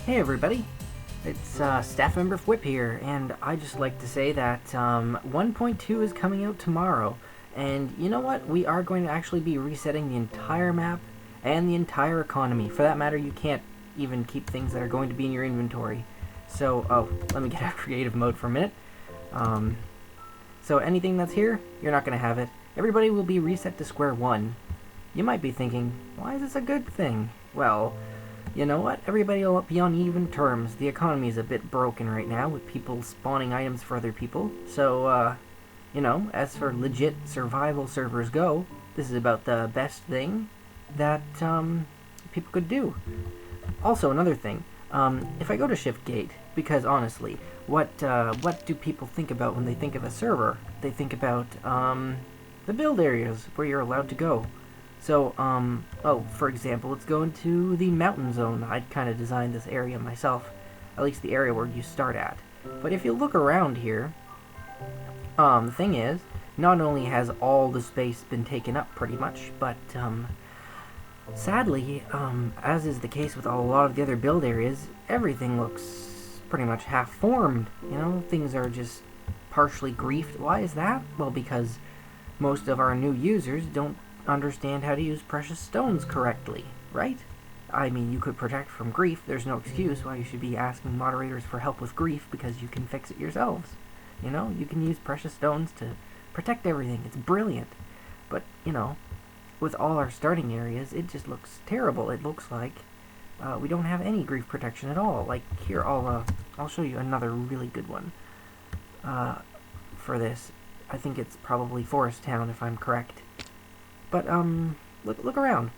Hey everybody, it's staff member Fwipp here, and I'd just like to say that 1.2 is coming out tomorrow, and you know what? We are going to actually be resetting the entire map and the entire economy. For that matter, you can't even keep things that are going to be in your inventory. So, let me get out of creative mode for a minute. So anything that's here, you're not going to have it. Everybody will be reset to square one. You might be thinking, why is this a good thing? Well, you know what? Everybody will be on even terms. The economy is a bit broken right now with people spawning items for other people. So, you know, as for legit survival servers go, this is about the best thing that people could do. Also, another thing, if I go to Shift Gate, because honestly, what do people think about when they think of a server? They think about the build areas where you're allowed to go. So, for example, let's go into the mountain zone. I'd kind of designed this area myself, at least the area where you start at. But if you look around here, the thing is, not only has all the space been taken up pretty much, but, sadly, as is the case with a lot of the other build areas, everything looks pretty much half-formed. You know, things are just partially griefed. Why is that? Well, because most of our new users don't understand how to use precious stones correctly, right? I mean, you could protect from grief. There's no excuse why you should be asking moderators for help with grief, because you can fix it yourselves. You know, you can use precious stones to protect everything. It's brilliant. But, you know, with all our starting areas, it just looks terrible. It looks like we don't have any grief protection at all. Like, here, I'll show you another really good one for this. I think it's probably Forest Town, if I'm correct. But, look around.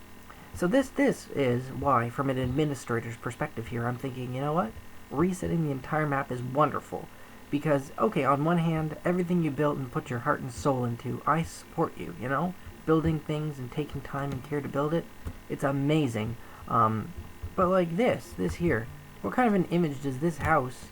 So this is why, from an administrator's perspective here, I'm thinking, you know what? Resetting the entire map is wonderful. Because, okay, on one hand, everything you built and put your heart and soul into, I support you, you know? Building things and taking time and care to build it, it's amazing. But like this here, what kind of an image does this house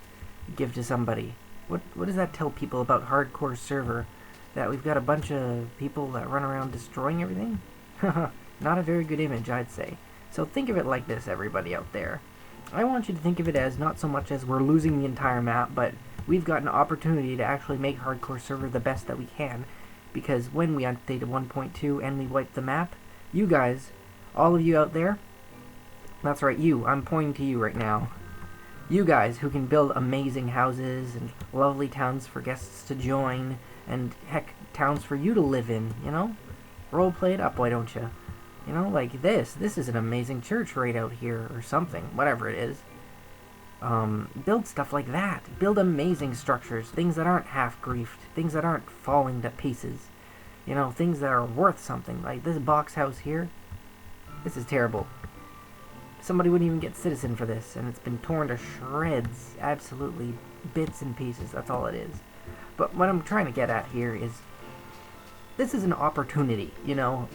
give to somebody? What does that tell people about hardcore server? That we've got a bunch of people that run around destroying everything? Not a very good image, I'd say. So think of it like this, everybody out there. I want you to think of it as not so much as we're losing the entire map, but we've got an opportunity to actually make hardcore server the best that we can. Because when we updated 1.2 and we wiped the map, you guys, all of you out there, that's right, you, I'm pointing to you right now. You guys who can build amazing houses and lovely towns for guests to join, and heck, towns for you to live in, you know? Roleplay it up, why don't you? You know, like this is an amazing church right out here, or something, whatever it is. Build stuff like that. Build amazing structures, things that aren't half-griefed, things that aren't falling to pieces. You know, things that are worth something, like this box house here. This is terrible. Somebody wouldn't even get citizen for this, and it's been torn to shreds. Absolutely bits and pieces, that's all it is. But what I'm trying to get at here is, this is an opportunity, you know?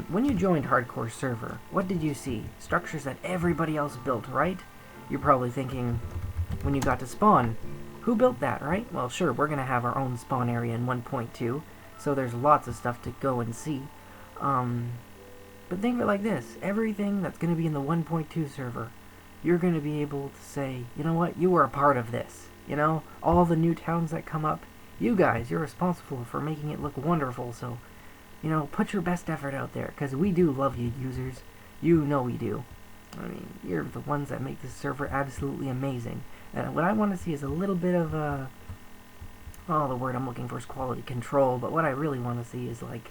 When you joined Hardcore Server, what did you see? Structures that everybody else built, right? You're probably thinking, when you got to spawn, who built that, right? Well, sure, we're gonna have our own spawn area in 1.2, so there's lots of stuff to go and see. But think of it like this, everything that's gonna be in the 1.2 server, you're gonna be able to say, you know what, you were a part of this. You know, all the new towns that come up, you guys, you're responsible for making it look wonderful, so, you know, put your best effort out there, because we do love you, users. You know we do. I mean, you're the ones that make this server absolutely amazing. And what I want to see is a little bit of, the word I'm looking for is quality control, but what I really want to see is, like,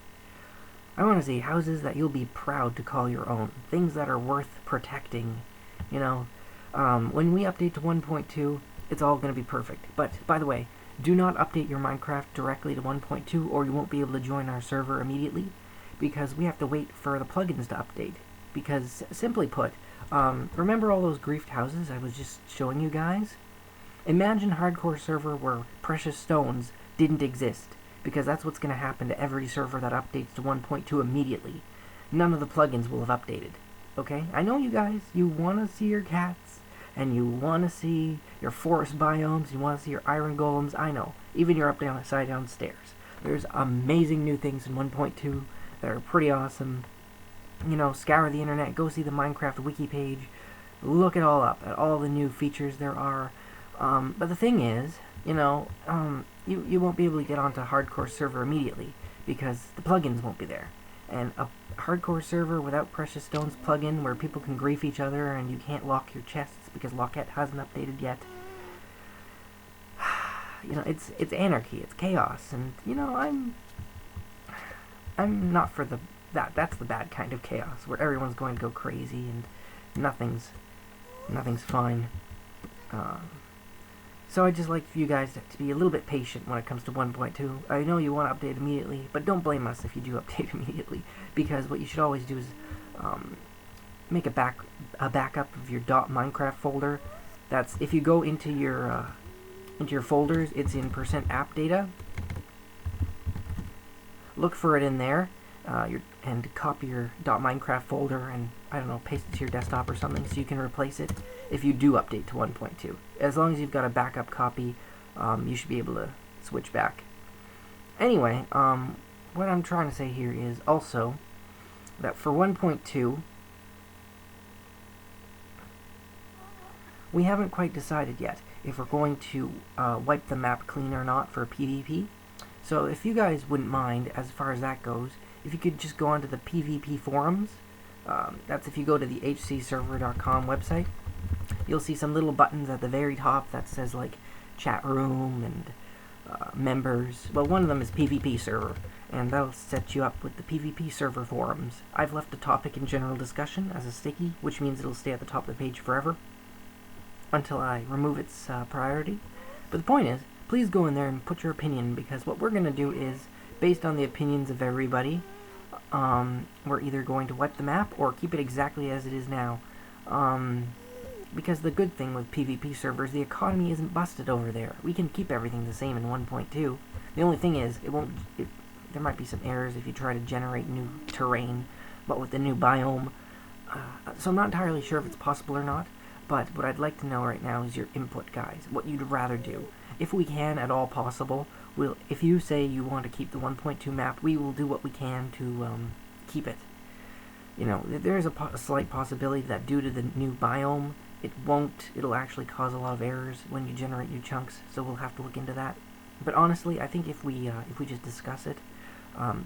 I want to see houses that you'll be proud to call your own. Things that are worth protecting, you know. When we update to 1.2, it's all going to be perfect. But, by the way, do not update your Minecraft directly to 1.2 or you won't be able to join our server immediately, because we have to wait for the plugins to update. Because, simply put, remember all those griefed houses I was just showing you guys? Imagine hardcore server where precious stones didn't exist, because that's what's going to happen to every server that updates to 1.2 immediately. None of the plugins will have updated. Okay? I know you guys, you want to see your cats, and you want to see your forest biomes, you want to see your iron golems, I know. Even your upside down stairs. There's amazing new things in 1.2 that are pretty awesome. You know, scour the internet, go see the Minecraft wiki page, look it all up, at all the new features there are. But the thing is, you won't be able to get onto hardcore server immediately because the plugins won't be there. And a hardcore server without Precious Stones plugin where people can grief each other and you can't lock your chests because Lockette hasn't updated yet. It's anarchy, it's chaos, and I'm not for that's the bad kind of chaos where everyone's going to go crazy and nothing's fine. So I'd just like for you guys to be a little bit patient when it comes to 1.2. I know you want to update immediately, but don't blame us if you do update immediately, because what you should always do is make a backup of your .minecraft folder. That's if you go into your folders, it's in %app data. Look for it in there, and copy your .minecraft folder and, I don't know, paste it to your desktop or something so you can replace it if you do update to 1.2. As long as you've got a backup copy, you should be able to switch back. Anyway, what I'm trying to say here is also that for 1.2, we haven't quite decided yet if we're going to wipe the map clean or not for PvP. So if you guys wouldn't mind, as far as that goes, if you could just go onto the PvP forums, that's if you go to the hcserver.com website, you'll see some little buttons at the very top that says like chat room and members. Well, one of them is PvP server, and that'll set you up with the PvP server forums. I've left the topic in general discussion as a sticky, which means it'll stay at the top of the page forever until I remove its priority. But the point is, please go in there and put your opinion, because what we're going to do is, based on the opinions of everybody, we're either going to wipe the map or keep it exactly as it is now. Because the good thing with PvP servers, the economy isn't busted over there. We can keep everything the same in 1.2. The only thing is, there might be some errors if you try to generate new terrain, but with the new biome. So I'm not entirely sure if it's possible or not, but what I'd like to know right now is your input, guys. What you'd rather do. If we can at all possible, if you say you want to keep the 1.2 map, we will do what we can to keep it. There is a slight possibility that due to the new biome, it'll actually cause a lot of errors when you generate new chunks, so we'll have to look into that. But honestly, I think if we just discuss it,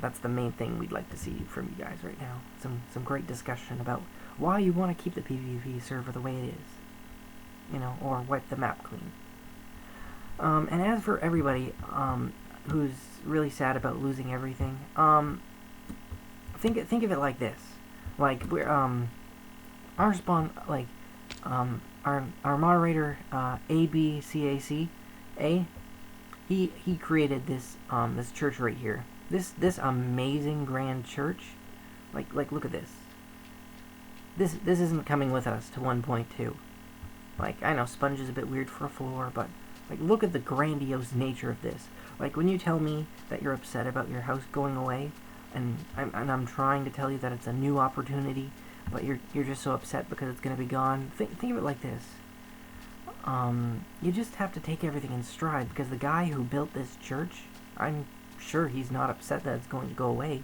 that's the main thing we'd like to see from you guys right now. Some great discussion about why you want to keep the PvP server the way it is, or wipe the map clean. And as for everybody who's really sad about losing everything, think of it like this: like we're our spawn, like our moderator ABCAC, he created this this church right here. This amazing grand church. Like look at this. This isn't coming with us to 1.2. Like, I know Sponge is a bit weird for a floor, but like, look at the grandiose nature of this. Like, when you tell me that you're upset about your house going away, and I'm trying to tell you that it's a new opportunity, but you're just so upset because it's going to be gone. Think of it like this. You just have to take everything in stride, because the guy who built this church, I'm sure he's not upset that it's going to go away,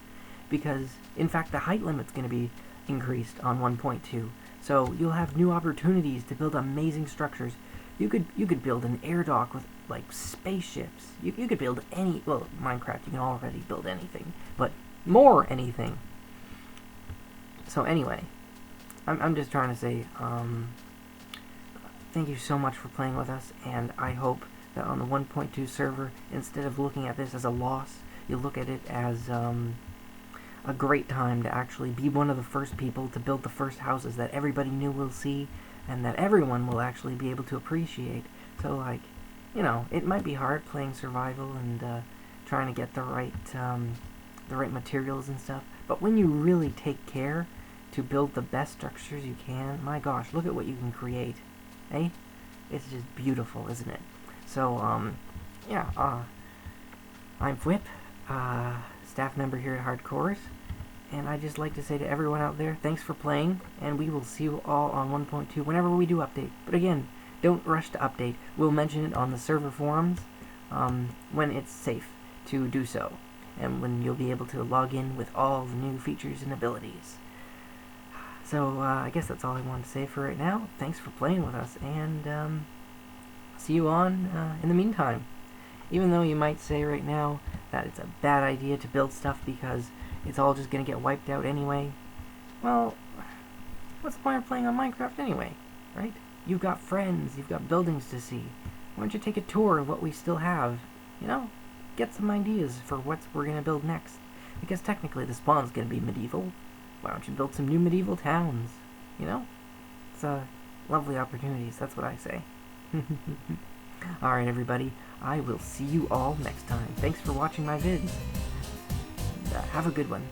because, in fact, the height limit's going to be increased on 1.2. So you'll have new opportunities to build amazing structures. You could build an air dock with, like, spaceships. You could build Minecraft, you can already build anything, but more anything. So anyway, I'm just trying to say, thank you so much for playing with us, and I hope that on the 1.2 server, instead of looking at this as a loss, you look at it as, a great time to actually be one of the first people to build the first houses that everybody new will see, and that everyone will actually be able to appreciate. So, like, it might be hard playing survival and trying to get the right materials and stuff, but when you really take care to build the best structures you can, my gosh, look at what you can create. Eh? It's just beautiful, isn't it? So, yeah, I'm Fwipp, staff member here at Hardcores, and I'd just like to say to everyone out there, thanks for playing, and we will see you all on 1.2 whenever we do update. But again, don't rush to update. We'll mention it on the server forums when it's safe to do so, and when you'll be able to log in with all the new features and abilities. So, I guess that's all I wanted to say for right now. Thanks for playing with us, and see you on in the meantime. Even though you might say right now that it's a bad idea to build stuff because it's all just going to get wiped out anyway, well, what's the point of playing on Minecraft anyway, right? You've got friends, you've got buildings to see. Why don't you take a tour of what we still have? You know, get some ideas for what we're going to build next. Because technically the spawn's going to be medieval. Why don't you build some new medieval towns? You know? It's lovely opportunities, that's what I say. Alright everybody, I will see you all next time. Thanks for watching my vids. And, have a good one.